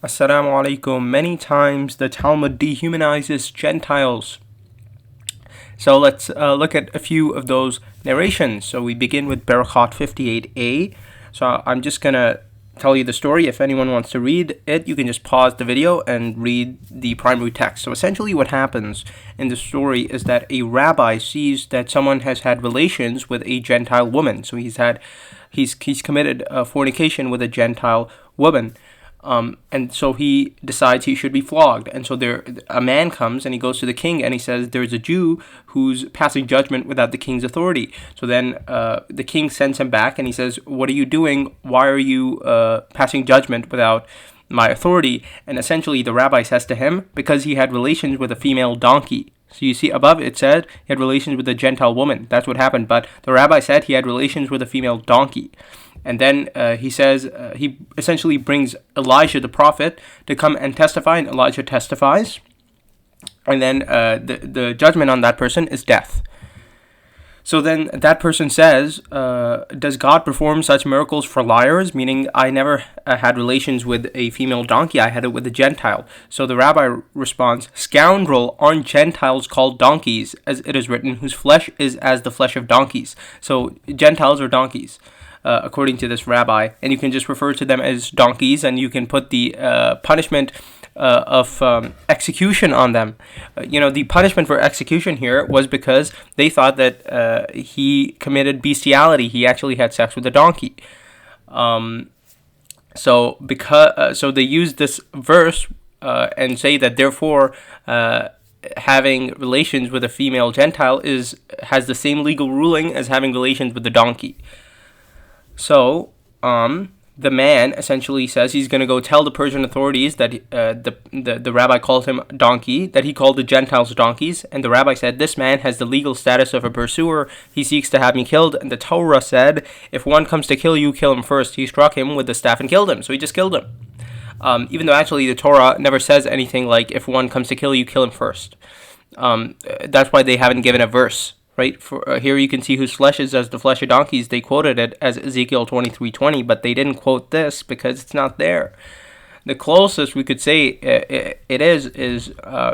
Assalamu alaikum. Many times the Talmud dehumanizes Gentiles. So let's look at a few of those narrations. So we begin with Bearcat 58a. So I'm just going to tell you the story. If anyone wants to read it, you can just pause the video and read the primary text. So essentially what happens in the story is that a rabbi sees that someone has had relations with a Gentile woman. So he's committed fornication with a Gentile woman. And so he decides he should be flogged. And so a man comes and he goes to the king and he says, there's a Jew who's passing judgment without the king's authority. So then the king sends him back and he says, what are you doing? Why are you passing judgment without my authority? And essentially the rabbi says to him, because he had relations with a female donkey. So you see above it said he had relations with a Gentile woman. That's what happened. But the rabbi said he had relations with a female donkey. And then he says, he essentially brings Elijah the prophet to come and testify, and Elijah testifies. And then the judgment on that person is death. So then that person says, does God perform such miracles for liars? Meaning, I never had relations with a female donkey, I had it with a Gentile. So the rabbi responds, scoundrel, aren't Gentiles called donkeys, as it is written, whose flesh is as the flesh of donkeys? So Gentiles are donkeys. According to this rabbi, and you can just refer to them as donkeys, and you can put the punishment of execution on them. The punishment for execution here was because they thought that he committed bestiality. He actually had sex with a donkey. So they use this verse and say that therefore having relations with a female Gentile has the same legal ruling as having relations with the donkey. So, the man essentially says he's going to go tell the Persian authorities that the rabbi called him donkey, that he called the Gentiles donkeys, and the rabbi said, this man has the legal status of a pursuer, he seeks to have me killed, and the Torah said, if one comes to kill you, kill him first. He struck him with the staff and killed him, so he just killed him. Even though actually the Torah never says anything like, if one comes to kill you, kill him first. That's why they haven't given a verse. Right, for here you can see whose flesh is as the flesh of donkeys. They quoted it as Ezekiel 23:20, but they didn't quote this because it's not there. The closest we could say it is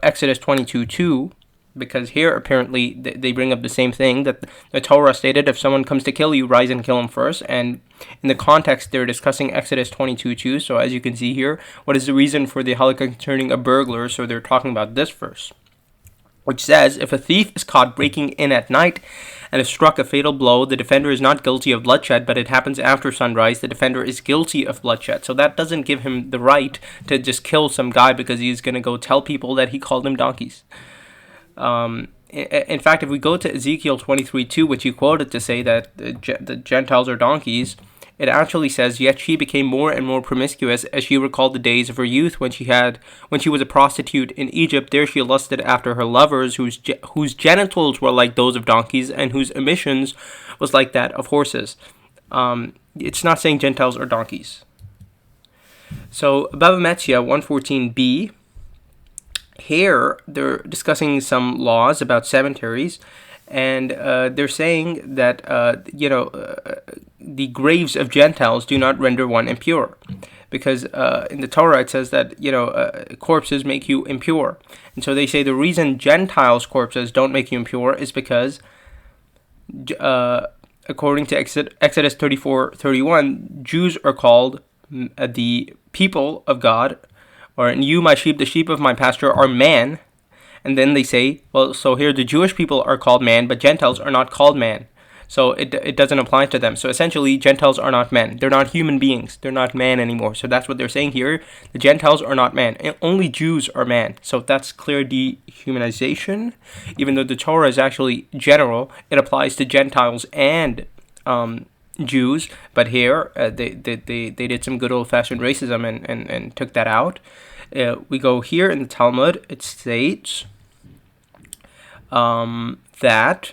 Exodus 22:2, because here apparently they bring up the same thing that the Torah stated: if someone comes to kill you, rise and kill him first. And in the context, they're discussing Exodus 22:2. So as you can see here, what is the reason for the halakha concerning a burglar? So they're talking about this verse, which says, if a thief is caught breaking in at night and is struck a fatal blow, the defender is not guilty of bloodshed, but it happens after sunrise, the defender is guilty of bloodshed. So that doesn't give him the right to just kill some guy because he's going to go tell people that he called them donkeys. In fact, if we go to Ezekiel 23:2, which you quoted to say that the Gentiles are donkeys, it actually says, yet she became more and more promiscuous as she recalled the days of her youth when she was a prostitute in Egypt. There she lusted after her lovers, whose genitals were like those of donkeys and whose emissions was like that of horses. It's not saying Gentiles are donkeys. So Bava Metzia 114b, here they're discussing some laws about cemeteries. And they're saying that, the graves of Gentiles do not render one impure. Because in the Torah it says that, corpses make you impure. And so they say the reason Gentiles' corpses don't make you impure is because, according to Exodus 34:31, Jews are called the people of God. Or, and you, my sheep, the sheep of my pasture, are man. And then they say, well, so here the Jewish people are called man, but Gentiles are not called man. So it doesn't apply to them. So essentially, Gentiles are not men. They're not human beings. They're not man anymore. So that's what they're saying here. The Gentiles are not man. Only Jews are man. So that's clear dehumanization. Even though the Torah is actually general, it applies to Gentiles and Jews. But here, they did some good old-fashioned racism and took that out. We go here in the Talmud, it states that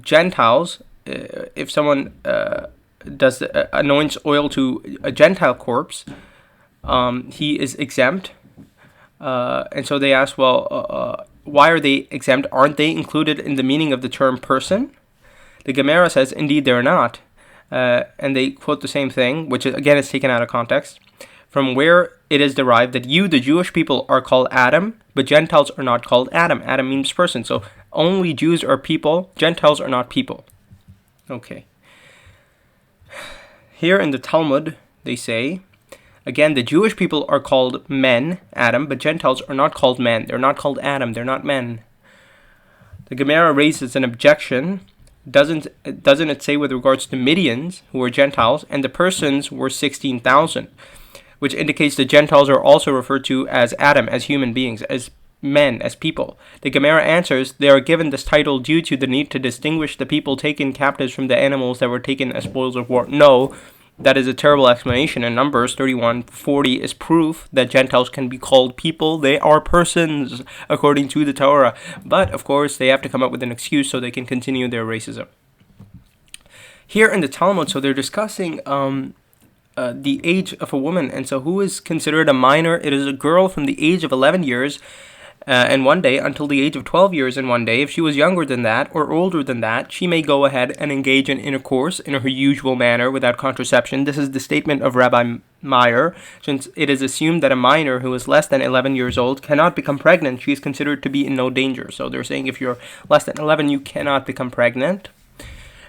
Gentiles, if someone anoints oil to a Gentile corpse, he is exempt. And so they ask, well, why are they exempt? Aren't they included in the meaning of the term person? The Gemara says, indeed, they're not. And they quote the same thing, which again is taken out of context. from where it is derived that you, the Jewish people, are called Adam, but Gentiles are not called Adam. Adam means person. So only Jews are people. Gentiles are not people. Okay. Here in the Talmud, they say, again, the Jewish people are called men, Adam, but Gentiles are not called men. They're not called Adam. They're not men. The Gemara raises an objection. Doesn't it say with regards to Midians, who were Gentiles, and the persons were 16,000, which indicates the Gentiles are also referred to as Adam, as human beings, as men, as people. The Gemara answers, they are given this title due to the need to distinguish the people taken captives from the animals that were taken as spoils of war. No, that is a terrible explanation, and Numbers 31:40 is proof that Gentiles can be called people. They are persons, according to the Torah. But, of course, they have to come up with an excuse so they can continue their racism. Here in the Talmud, so they're discussing the age of a woman, and so who is considered a minor? It is a girl from the age of 11 years and 1 day until the age of 12 years and 1 day. If she was younger than that or older than that, she may go ahead and engage in intercourse in her usual manner without contraception. This is the statement of Rabbi Meyer. Since it is assumed that a minor who is less than 11 years old cannot become pregnant, she is considered to be in no danger. So they're saying if you're less than 11, you cannot become pregnant.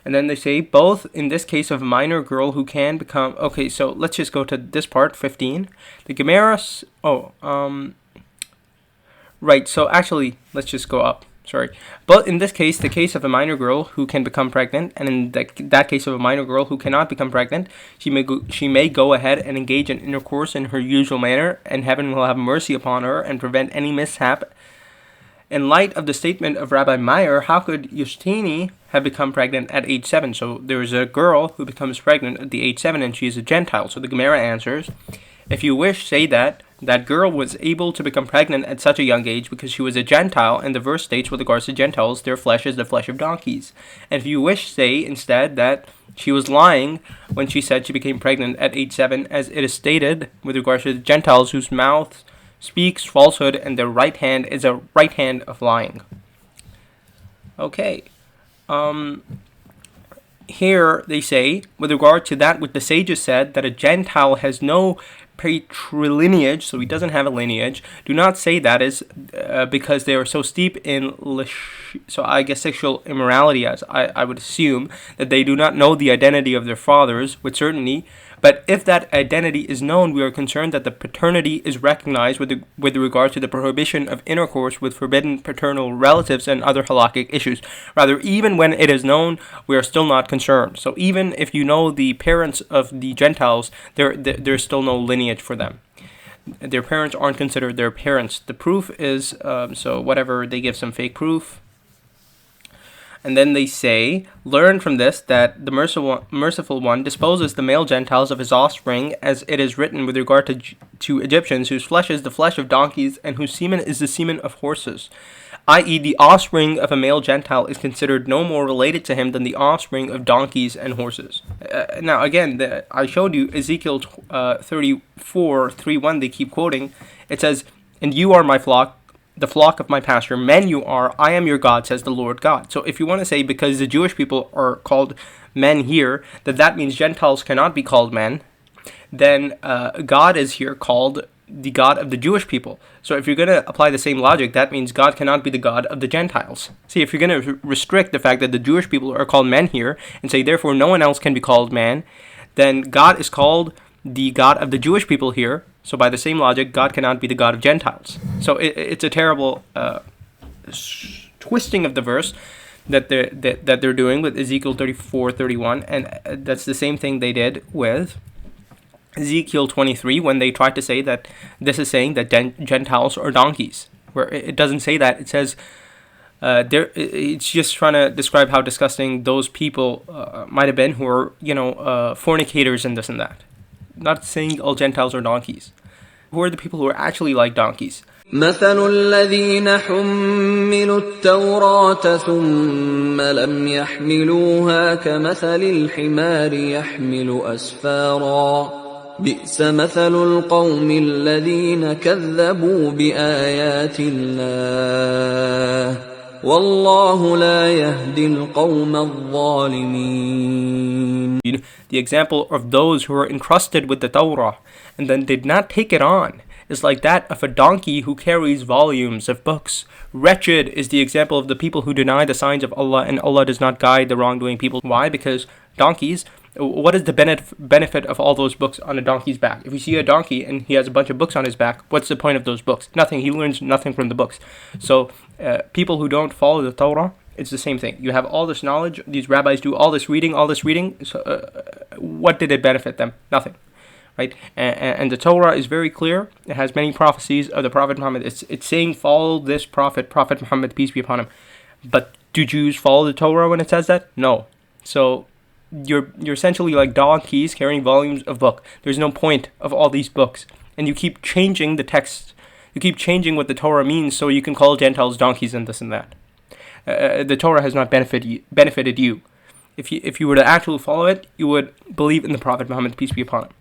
And then they say both in this case of a minor girl who can become... Okay, so let's just go to this part, 15. The Gemara... Right, so actually, let's just go up. Sorry. But in this case, the case of a minor girl who can become pregnant, and in that case of a minor girl who cannot become pregnant, she may go ahead and engage in intercourse in her usual manner, and heaven will have mercy upon her and prevent any mishap. In light of the statement of Rabbi Meyer, how could Justini have become pregnant at age 7? So there is a girl who becomes pregnant at the age 7, and she is a Gentile. So the Gemara answers, if you wish, say that girl was able to become pregnant at such a young age because she was a Gentile, and the verse states with regards to Gentiles, their flesh is the flesh of donkeys. And if you wish, say instead that she was lying when she said she became pregnant at age 7, as it is stated with regards to the Gentiles whose mouth speaks falsehood and their right hand is a right hand of lying. Okay. Here they say, with regard to that which the sages said, that a Gentile has no patrilineage, so he doesn't have a lineage. Do not say that is because they are so steep in sexual immorality, as I would assume, that they do not know the identity of their fathers with certainty. But if that identity is known, we are concerned that the paternity is recognized with regard to the prohibition of intercourse with forbidden paternal relatives and other halakhic issues. Rather, even when it is known, we are still not concerned. So even if you know the parents of the Gentiles, there's still no lineage for them. Their parents aren't considered their parents. The proof is, so whatever, they give some fake proof. And then they say, learn from this that the merciful one disposes the male Gentiles of his offspring, as it is written with regard to Egyptians, whose flesh is the flesh of donkeys, and whose semen is the semen of horses. I.e., the offspring of a male Gentile is considered no more related to him than the offspring of donkeys and horses. Now, again, I showed you Ezekiel 34:3-1, they keep quoting. It says, and you are my flock, the flock of my pasture, men you are, I am your God, says the Lord God. So if you want to say, because the Jewish people are called men here, that means Gentiles cannot be called men, then God is here called the God of the Jewish people. So if you're going to apply the same logic, that means God cannot be the God of the Gentiles. See, if you're going to restrict the fact that the Jewish people are called men here, and say, therefore, no one else can be called man, then God is called the God of the Jewish people here. So by the same logic, God cannot be the God of Gentiles. So it's a terrible twisting of the verse that they're doing with Ezekiel 34:31, and that's the same thing they did with Ezekiel 23 when they tried to say that this is saying that Gentiles are donkeys, where it doesn't say that. It says it's just trying to describe how disgusting those people might have been who are fornicators and this and that. Not saying all Gentiles are donkeys. Who are the people who are actually like donkeys? مثل الذين حملوا التوراة ثم لم يحملوها كمثل الحمار يحمل أسفارا بئس مثل القوم الذين كذبوا بآيات الله والله لا يهدي القوم الظالمين. The example of those who were entrusted with the Torah and then did not take it on is like that of a donkey who carries volumes of books. Wretched is the example of the people who deny the signs of Allah, and Allah does not guide the wrongdoing people. Why? Because donkeys, what is the benefit of all those books on a donkey's back? If you see a donkey and he has a bunch of books on his back, what's the point of those books? Nothing. He learns nothing from the books. So people who don't follow the Torah, it's the same thing. You have all this knowledge, these rabbis do all this reading, so, what did it benefit them? Nothing. Right? And the Torah is very clear. It has many prophecies of the Prophet Muhammad. It's saying follow this Prophet Muhammad, peace be upon him. But do Jews follow the Torah when it says that? No. So you're essentially like donkeys carrying volumes of book. There's no point of all these books. And you keep changing the text. You keep changing what the Torah means so you can call Gentiles donkeys and this and that. The Torah has not benefited you. If you were to actually follow it, you would believe in the Prophet Muhammad, peace be upon him.